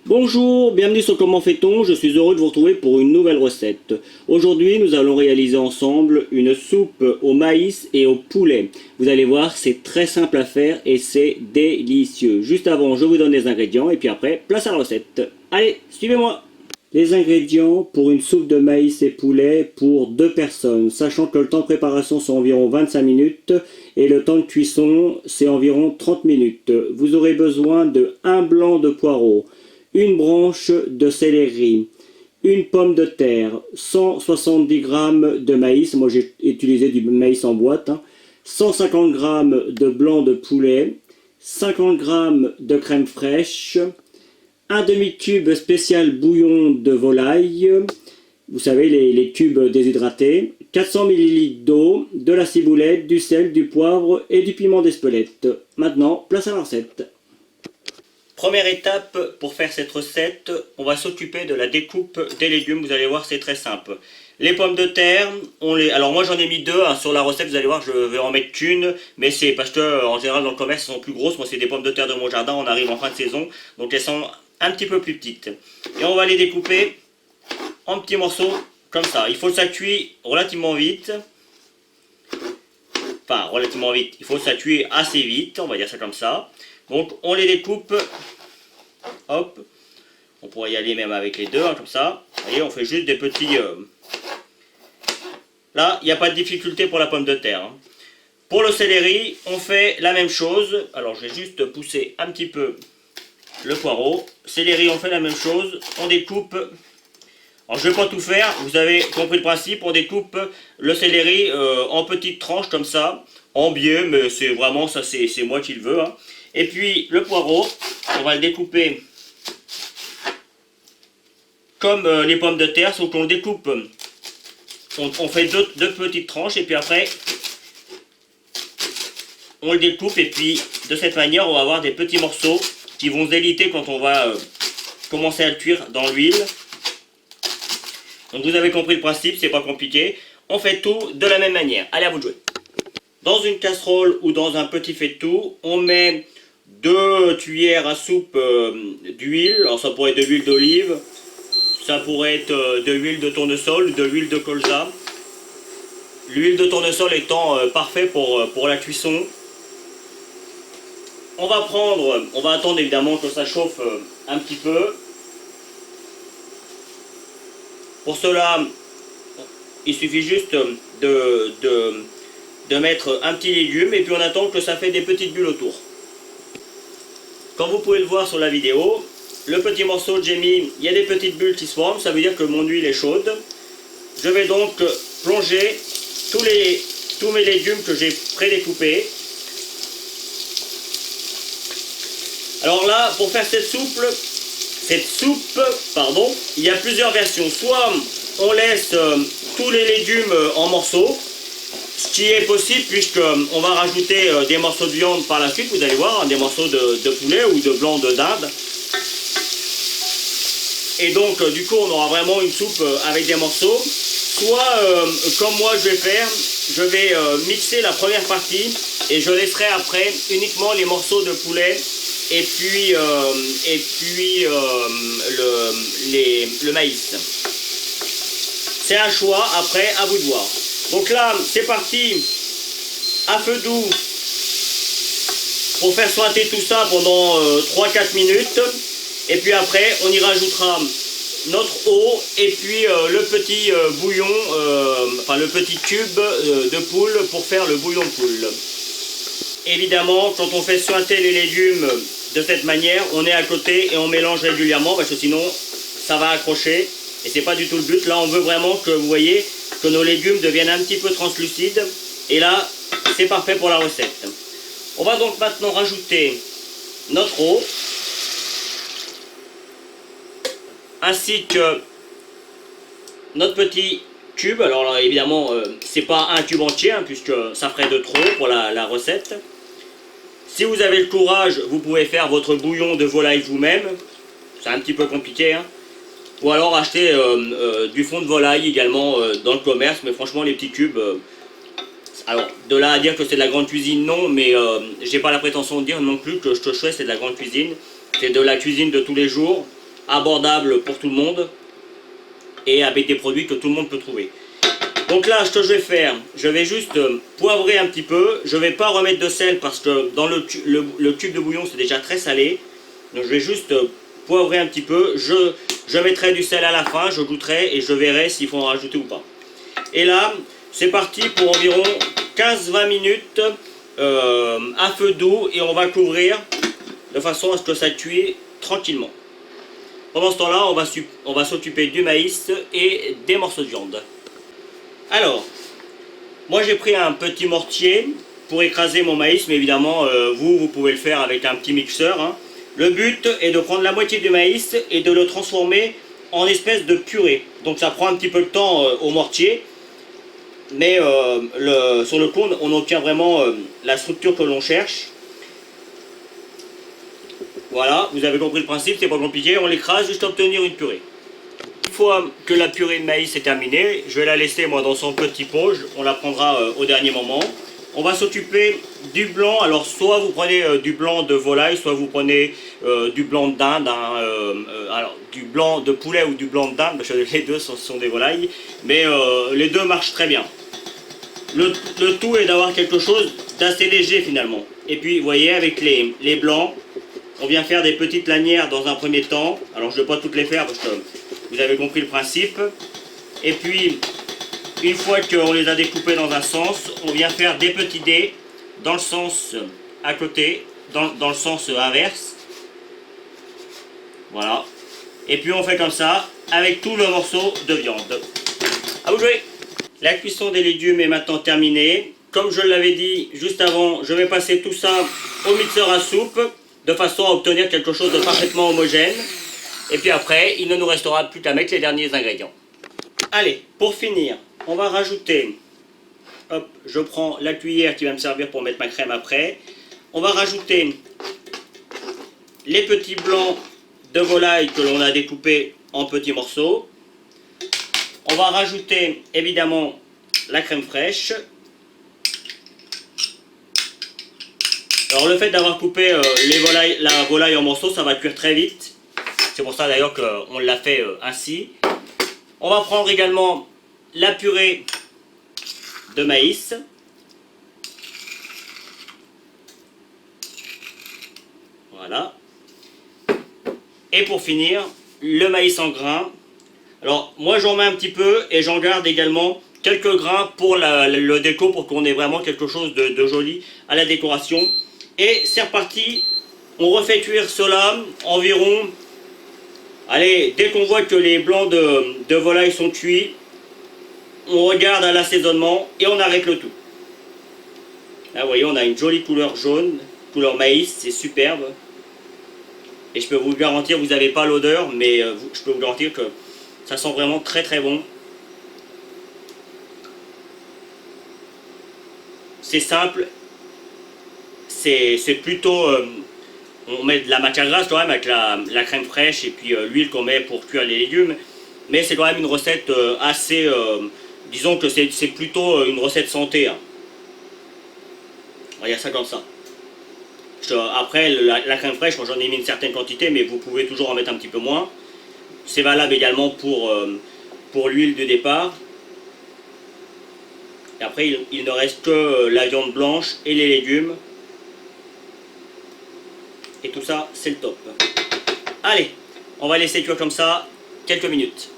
Bonjour, bienvenue sur Comment fait-on. Je suis heureux de vous retrouver pour une nouvelle recette. Aujourd'hui, nous allons réaliser ensemble une soupe au maïs et au poulet. Vous allez voir, c'est très simple à faire et c'est délicieux. Juste avant, je vous donne les ingrédients et puis après, place à la recette. Allez, suivez-moi. Les ingrédients pour une soupe de maïs et poulet pour 2 personnes, sachant que le temps de préparation c'est environ 25 minutes et le temps de cuisson c'est environ 30 minutes. Vous aurez besoin de un blanc de poireau, une branche de céleri, une pomme de terre, 170 g de maïs, moi j'ai utilisé du maïs en boîte, 150 g de blanc de poulet, 50 g de crème fraîche, un demi-cube spécial bouillon de volaille, vous savez les cubes déshydratés, 400 ml d'eau, de la ciboulette, du sel, du poivre et du piment d'Espelette. Maintenant, place à la recette. Première étape pour faire cette recette, on va s'occuper de la découpe des légumes. Vous allez voir, c'est très simple. Les pommes de terre, alors moi j'en ai mis deux sur la recette. Vous allez voir, je vais en mettre qu'une, mais c'est parce que en général dans le commerce elles sont plus grosses. Moi c'est des pommes de terre de mon jardin. On arrive en fin de saison, donc elles sont un petit peu plus petites. Et on va les découper en petits morceaux comme ça. Il faut que ça cuise relativement vite. Enfin relativement vite. Il faut que ça cuise assez vite. On va dire ça comme ça. Donc on les découpe, hop, on pourrait y aller même avec les deux, comme ça. Vous voyez, on fait juste des petits... Là, il n'y a pas de difficulté pour la pomme de terre. Pour le céleri, on fait la même chose. Alors je vais juste pousser un petit peu le poireau. Céleri, on fait la même chose. On découpe... Alors je ne vais pas tout faire, vous avez compris le principe. On découpe le céleri en petites tranches comme ça, en biais, mais c'est vraiment, ça c'est moi qui le veux. Et puis le poireau, on va le découper comme les pommes de terre, sauf qu'on le découpe, on fait deux petites tranches et puis après on le découpe et puis de cette manière on va avoir des petits morceaux qui vont se déliter quand on va commencer à le cuire dans l'huile. Donc vous avez compris le principe, c'est pas compliqué. On fait tout de la même manière. Allez, à vous de jouer. Dans une casserole ou dans un petit fait-tout, on met 2 cuillères à soupe d'huile. Alors ça pourrait être de l'huile d'olive, ça pourrait être de l'huile de tournesol, de l'huile de colza. L'huile de tournesol étant parfait pour la cuisson. On va attendre évidemment que ça chauffe un petit peu. Pour cela, il suffit juste de mettre un petit légume et puis on attend que ça fait des petites bulles autour. Comme vous pouvez le voir sur la vidéo, le petit morceau que j'ai mis, il y a des petites bulles qui se forment, ça veut dire que mon huile est chaude. Je vais donc plonger tous mes légumes que j'ai prédécoupés. Alors là, pour faire cette soupe, il y a plusieurs versions. Soit on laisse tous les légumes en morceaux, ce qui est possible puisqu'on va rajouter des morceaux de viande par la suite, vous allez voir, des morceaux de poulet ou de blanc de dinde. Et donc du coup on aura vraiment une soupe avec des morceaux. Soit comme moi je vais faire, je vais mixer la première partie et je laisserai après uniquement les morceaux de poulet et puis le maïs. C'est un choix, après à vous de voir. Donc là c'est parti à feu doux pour faire sauter tout ça pendant 3-4 minutes. Et puis après on y rajoutera notre eau et puis le petit bouillon, enfin le petit cube de poule pour faire le bouillon de poule. Évidemment quand on fait sauter les légumes de cette manière, on est à côté et on mélange régulièrement parce que sinon ça va accrocher et c'est pas du tout le but. Là on veut vraiment que vous voyez que nos légumes deviennent un petit peu translucides et là c'est parfait pour la recette. On va donc maintenant rajouter notre eau ainsi que notre petit cube. Alors là, évidemment c'est pas un cube entier puisque ça ferait de trop pour la recette. Si vous avez le courage, vous pouvez faire votre bouillon de volaille vous-même. C'est un petit peu compliqué. Ou alors acheter du fond de volaille également dans le commerce. Mais franchement, les petits cubes... alors, de là à dire que c'est de la grande cuisine, non. Mais j'ai pas la prétention de dire non plus que ce que je fais, c'est de la grande cuisine. C'est de la cuisine de tous les jours. abordable pour tout le monde et avec des produits que tout le monde peut trouver. Donc là, ce que je vais faire, je vais juste poivrer un petit peu. Je ne vais pas remettre de sel parce que dans le tube de bouillon, c'est déjà très salé. Donc je vais juste poivrer un petit peu. Je mettrai du sel à la fin, je goûterai et je verrai s'il faut en rajouter ou pas. Et là, c'est parti pour environ 15-20 minutes à feu doux et on va couvrir de façon à ce que ça cuise tranquillement. Pendant ce temps-là, on va s'occuper du maïs et des morceaux de viande. Alors, moi j'ai pris un petit mortier pour écraser mon maïs, mais évidemment vous pouvez le faire avec un petit mixeur. Hein. Le but est de prendre la moitié du maïs et de le transformer en espèce de purée. Donc ça prend un petit peu de temps au mortier, mais sur le coup on obtient vraiment la structure que l'on cherche. Voilà, vous avez compris le principe, c'est pas compliqué, on l'écrase jusqu'à obtenir une purée. Une fois que la purée de maïs est terminée, je vais la laisser moi dans son petit pot, on la prendra au dernier moment. On va s'occuper du blanc, alors soit vous prenez du blanc de volaille, soit vous prenez du blanc de dinde, alors du blanc de poulet ou du blanc de dinde, parce que les deux sont des volailles, mais les deux marchent très bien. Le tout est d'avoir quelque chose d'assez léger finalement. Et puis vous voyez avec les blancs, on vient faire des petites lanières dans un premier temps, alors je ne vais pas toutes les faire parce que vous avez compris le principe. Et puis, une fois qu'on les a découpés dans un sens, on vient faire des petits dés dans le sens à côté, dans le sens inverse. Voilà. Et puis on fait comme ça, avec tout le morceau de viande. À vous de jouer! La cuisson des légumes est maintenant terminée. Comme je l'avais dit juste avant, je vais passer tout ça au mixeur à soupe, de façon à obtenir quelque chose de parfaitement homogène. Et puis après, il ne nous restera plus qu'à mettre les derniers ingrédients. Allez, pour finir, on va rajouter, hop, je prends la cuillère qui va me servir pour mettre ma crème après. On va rajouter les petits blancs de volaille que l'on a découpés en petits morceaux. On va rajouter évidemment la crème fraîche. Alors le fait d'avoir coupé la volaille en morceaux, ça va cuire très vite. C'est pour ça d'ailleurs qu'on l'a fait ainsi. On va prendre également la purée de maïs. Voilà. Et pour finir, le maïs en grains. Alors moi j'en mets un petit peu et j'en garde également quelques grains pour le déco, pour qu'on ait vraiment quelque chose de joli à la décoration. Et c'est reparti, on refait cuire cela environ, allez, dès qu'on voit que les blancs de volaille sont cuits, on regarde à l'assaisonnement et on arrête le tout. Là vous voyez, on a une jolie couleur jaune, couleur maïs, c'est superbe. Et je peux vous garantir, vous n'avez pas l'odeur, mais je peux vous garantir que ça sent vraiment très très bon. C'est simple. C'est plutôt, on met de la matière grasse quand même avec la crème fraîche et puis l'huile qu'on met pour cuire les légumes, mais c'est quand même une recette assez, disons que c'est plutôt une recette santé. Hein. Regarde ça comme ça. Après la crème fraîche, moi j'en ai mis une certaine quantité, mais vous pouvez toujours en mettre un petit peu moins. C'est valable également pour l'huile de départ. Et après il ne reste que la viande blanche et les légumes. Et tout ça, c'est le top. Allez, on va laisser cuire comme ça quelques minutes.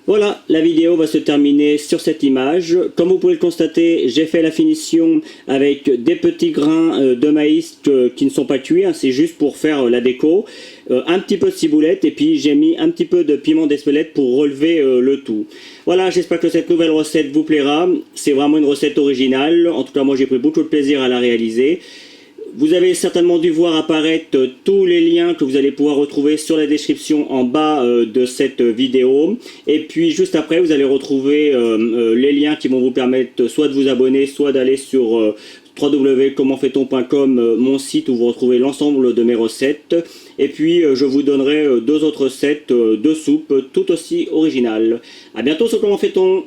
Voilà, la vidéo va se terminer sur cette image. Comme vous pouvez le constater, j'ai fait la finition avec des petits grains de maïs qui ne sont pas cuits, hein, c'est juste pour faire la déco. Un petit peu de ciboulette et puis j'ai mis un petit peu de piment d'Espelette pour relever le tout. Voilà, j'espère que cette nouvelle recette vous plaira. C'est vraiment une recette originale. En tout cas, moi j'ai pris beaucoup de plaisir à la réaliser. Vous avez certainement dû voir apparaître tous les liens que vous allez pouvoir retrouver sur la description en bas de cette vidéo. Et puis juste après, vous allez retrouver les liens qui vont vous permettre soit de vous abonner, soit d'aller sur www.commentfaiton.com, mon site où vous retrouvez l'ensemble de mes recettes. Et puis je vous donnerai deux autres recettes de soupe tout aussi originales. A bientôt sur Comment Fait-on.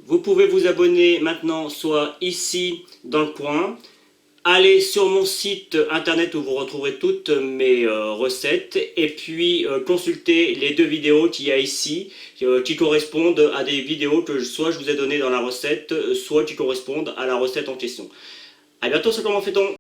Vous pouvez vous abonner maintenant soit ici dans le coin, Allez sur mon site internet où vous retrouverez toutes mes recettes et puis consultez les deux vidéos qu'il y a ici qui correspondent à des vidéos que soit je vous ai données dans la recette, soit qui correspondent à la recette en question. A bientôt sur Comment fait-on.